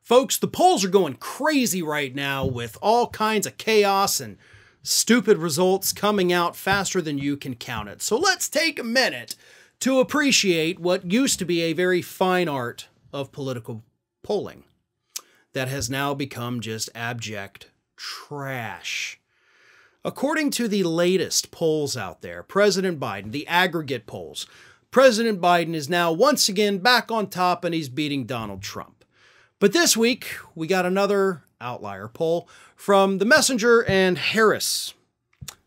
Folks, the polls are going crazy right now with all kinds of chaos and stupid results coming out faster than you can count it. So let's take a minute to appreciate what used to be a very fine art of political polling that has now become just abject trash. According to the latest polls out there, President Biden, the aggregate polls, President Biden is now once again back on top and he's beating Donald Trump. But this week, we got another outlier poll from The Messenger and Harris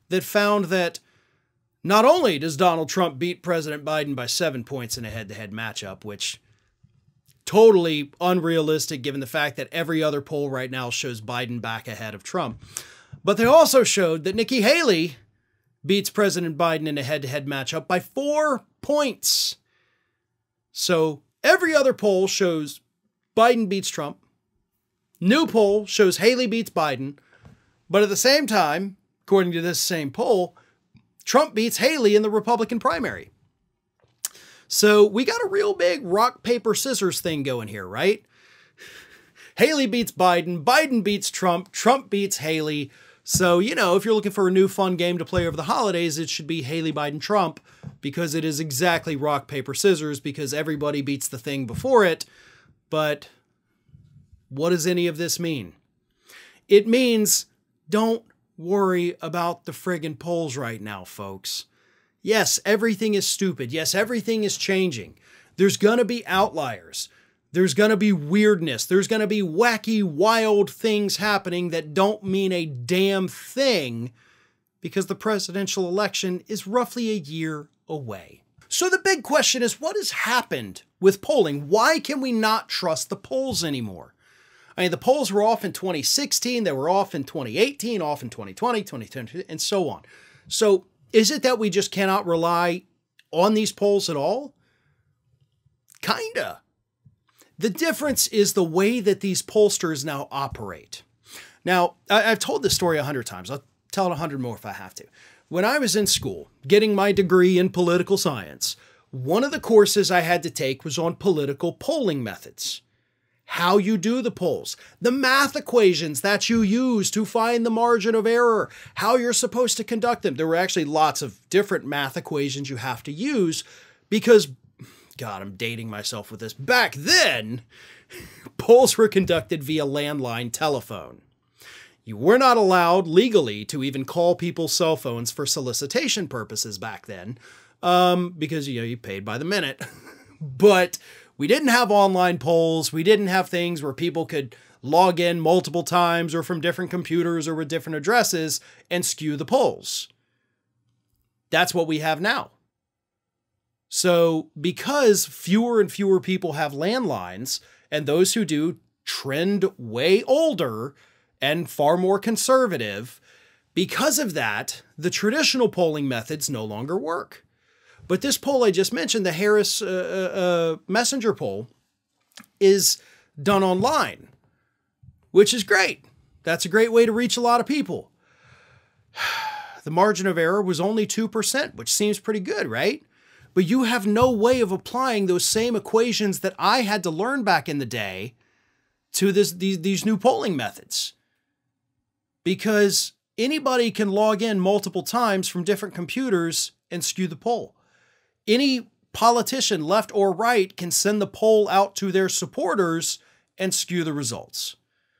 that found that not only does Donald Trump beat President Biden by 7 points in a head-to-head matchup, which totally unrealistic given the fact that every other poll right now shows Biden back ahead of Trump, but they also showed that Nikki Haley beats President Biden in a head-to-head matchup by 4 points. So every other poll shows Biden beats Trump. New poll shows Haley beats Biden. But at the same time, according to this same poll, Trump beats Haley in the Republican primary. So we got a real big rock, paper, scissors thing going here, right? Haley beats Biden. Biden beats Trump. Trump beats Haley. So, you know, if you're looking for a new fun game to play over the holidays, it should be Haley, Biden, Trump, because it is exactly rock, paper, scissors, because everybody beats the thing before it. But what does any of this mean? It means don't worry about the friggin' polls right now, folks. Yes, everything is stupid. Yes, everything is changing. There's going to be outliers. There's going to be weirdness. There's going to be wacky, wild things happening that don't mean a damn thing because the presidential election is roughly a year away. So the big question is, what has happened with polling? Why can we not trust the polls anymore? I mean, the polls were off in 2016, they were off in 2018, off in 2020, 2020, and so on. So is it that we just cannot rely on these polls at all? Kinda. The difference is the way that these pollsters now operate. Now, I've told this story 100 times. I'll tell it 100 more if I have to. When I was in school, getting my degree in political science, one of the courses I had to take was on political polling methods. How you do the polls, the math equations that you use to find the margin of error, how you're supposed to conduct them. There were actually lots of different math equations you have to use because, God, I'm dating myself with this. Back then, polls were conducted via landline telephone. You were not allowed legally to even call people's cell phones for solicitation purposes back then, because, you know, you paid by the minute. But we didn't have online polls. We didn't have things where people could log in multiple times or from different computers or with different addresses and skew the polls. That's what we have now. So because fewer and fewer people have landlines, and those who do trend way older and far more conservative, because of that, the traditional polling methods no longer work. But this poll I just mentioned, the Harris Messenger poll, is done online, which is great. That's a great way to reach a lot of people. The margin of error was only 2%, which seems pretty good, right? But you have no way of applying those same equations that I had to learn back in the day to these new polling methods. Because anybody can log in multiple times from different computers and skew the poll. Any politician, left or right, can send the poll out to their supporters and skew the results.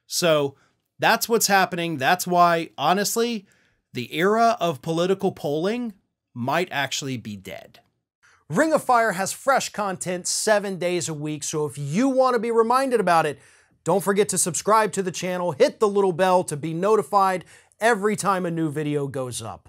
So that's what's happening. That's why, honestly, the era of political polling might actually be dead. Ring of Fire has fresh content 7 days a week, so if you want to be reminded about it, don't forget to subscribe to the channel, hit the little bell to be notified every time a new video goes up.